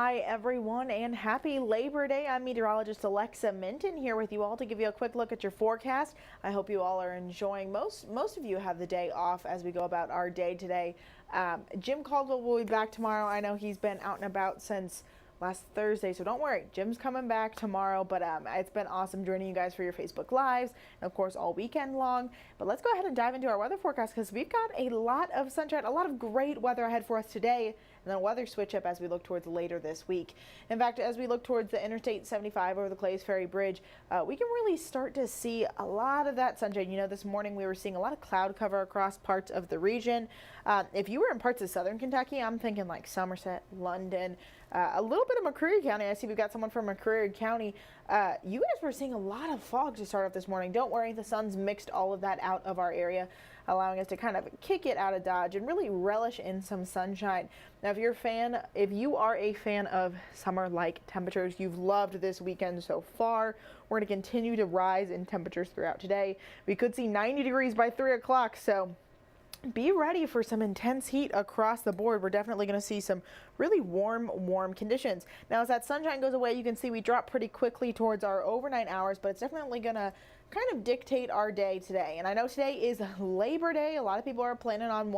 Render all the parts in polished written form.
Hi everyone and happy Labor Day. I'm meteorologist Alexa Minton here with you all to give you a quick look at your forecast. I hope you all are enjoying. Most of you have the day off as we go about our day today. Jim Caldwell will be back tomorrow. I know he's been out and about since last Thursday, so don't worry, Jim's coming back tomorrow, but it's been awesome joining you guys for your Facebook Lives and of course all weekend long. But let's go ahead and dive into our weather forecast because we've got a lot of sunshine, a lot of great weather ahead for us today, and then a weather switch up as we look towards later this week. In fact, as we look towards the Interstate 75 over the Clays Ferry Bridge, we can really start to see a lot of that sunshine. You know, this morning we were seeing a lot of cloud cover across parts of the region. If you were in parts of southern Kentucky, I'm thinking like Somerset, London, a little bit of McCreary County. I see we've got someone from McCreary County. You guys were seeing a lot of fog to start off this morning. Don't worry, the sun's mixed all of that out of our area, allowing us to kind of kick it out of Dodge and really relish in some sunshine. Now, if you are a fan of summer-like temperatures, you've loved this weekend so far. We're going to continue to rise in temperatures throughout today. We could see 90 degrees by 3 o'clock, so be ready for some intense heat across the board. We're definitely going to see some really warm conditions. Now, as that sunshine goes away, you can see we drop pretty quickly towards our overnight hours, but it's definitely going to kind of dictate our day today. And I know today is Labor Day. A lot of people are planning on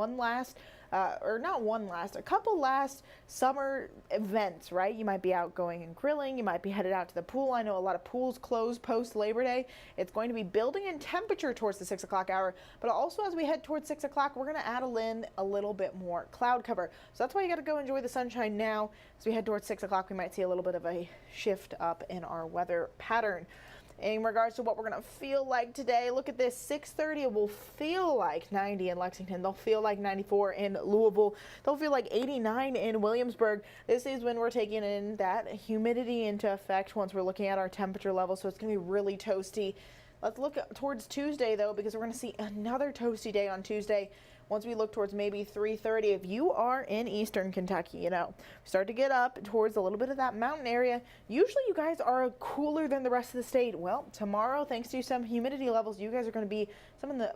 a couple last summer events, right? You might be out going and grilling. You might be headed out to the pool. I know a lot of pools close post Labor Day. It's going to be building in temperature towards the 6 o'clock hour, but also as we head towards 6 o'clock, we're going to add in a little bit more cloud cover. So that's why you got to go enjoy the sunshine now. As we head towards 6 o'clock, we might see a little bit of a shift up in our weather pattern. In regards to what we're going to feel like today, look at this. 6:30, it will feel like 90 in Lexington. They'll feel like 94 in Louisville. They'll feel like 89 in Williamsburg. This is when we're taking in that humidity into effect once we're looking at our temperature level, so it's going to be really toasty. Let's look towards Tuesday, though, because we're going to see another toasty day on Tuesday. Once we look towards maybe 3:30, if you are in eastern Kentucky, you know, start to get up towards a little bit of that mountain area. Usually you guys are cooler than the rest of the state. Well, tomorrow, thanks to some humidity levels, you guys are going to be some of the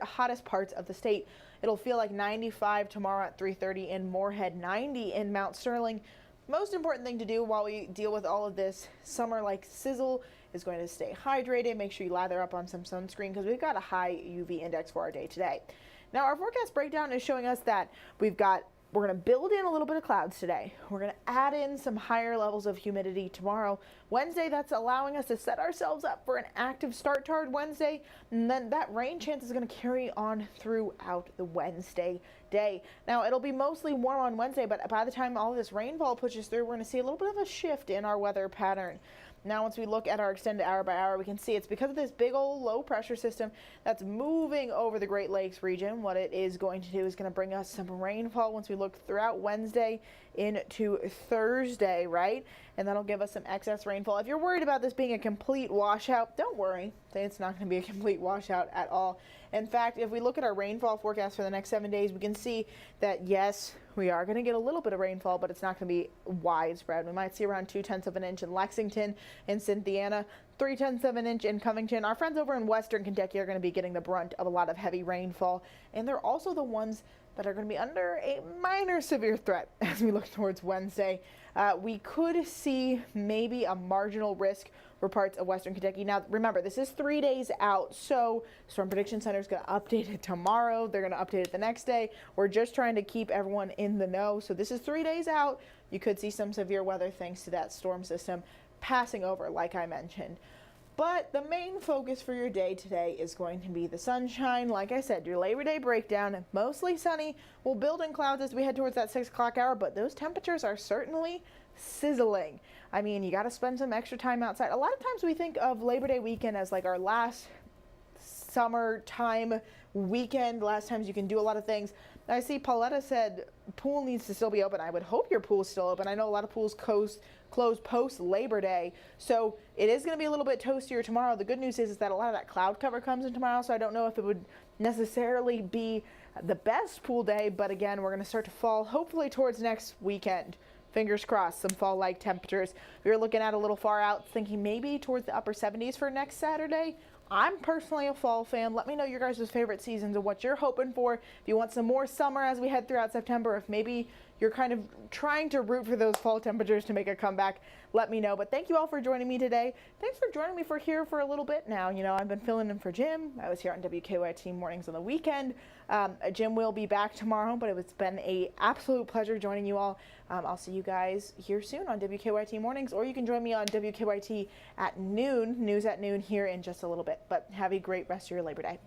hottest parts of the state. It'll feel like 95 tomorrow at 3:30 in Moorhead, 90 in Mount Sterling. Most important thing to do while we deal with all of this summer-like sizzle is going to stay hydrated. Make sure you lather up on some sunscreen because we've got a high UV index for our day today. Now, our forecast breakdown is showing us that we're going to build in a little bit of clouds today. We're going to add in some higher levels of humidity tomorrow. Wednesday, that's allowing us to set ourselves up for an active start toward Wednesday. And then that rain chance is going to carry on throughout the Wednesday day. Now, it'll be mostly warm on Wednesday, but by the time all of this rainfall pushes through, we're going to see a little bit of a shift in our weather pattern. Now, once we look at our extended hour by hour, we can see it's because of this big old low pressure system that's moving over the Great Lakes region. What it is going to do is going to bring us some rainfall once we look throughout Wednesday into Thursday, right? And that'll give us some excess rainfall. If you're worried about this being a complete washout, don't worry. It's not going to be a complete washout at all. In fact, if we look at our rainfall forecast for the next 7 days, we can see that, yes, we are going to get a little bit of rainfall, but it's not going to be widespread. We might see around 0.2 of an inch in Lexington and Cynthiana, 0.3 of an inch in Covington. Our friends over in western Kentucky are going to be getting the brunt of a lot of heavy rainfall, and they're also the ones that are going to be under a minor severe threat as we look towards Wednesday. We could see maybe a marginal risk for parts of western Kentucky. Now, remember, this is 3 days out, so Storm Prediction Center is going to update it tomorrow. They're going to update it the next day. We're just trying to keep everyone in the know. So this is 3 days out. You could see some severe weather thanks to that storm system passing over, like I mentioned. But the main focus for your day today is going to be the sunshine. Like I said, your Labor Day breakdown, mostly sunny. We'll build in clouds as we head towards that 6 o'clock hour, but those temperatures are certainly sizzling. I mean, you got to spend some extra time outside. A lot of times we think of Labor Day weekend as like our last summertime weekend, last times you can do a lot of things. I see Pauletta said pool needs to still be open. I would hope your pool is still open. I know a lot of pools close post Labor Day, so it is going to be a little bit toastier tomorrow. The good news is that a lot of that cloud cover comes in tomorrow, so I don't know if it would necessarily be the best pool day, but again, we're going to start to fall hopefully towards next weekend. Fingers crossed, some fall-like temperatures. We were looking at a little far out, thinking maybe towards the upper 70s for next Saturday. I'm personally a fall fan. Let me know your guys' favorite seasons and what you're hoping for. If you want some more summer as we head throughout September, if maybe you're kind of trying to root for those fall temperatures to make a comeback, let me know. But thank you all for joining me today. Thanks for joining me for here for a little bit now. You know, I've been filling in for Jim. I was here on WKYT mornings on the weekend. Jim will be back tomorrow, but it's been an absolute pleasure joining you all. I'll see you guys here soon on WKYT mornings, or you can join me on WKYT at noon, news at noon here in just a little bit. But have a great rest of your Labor Day.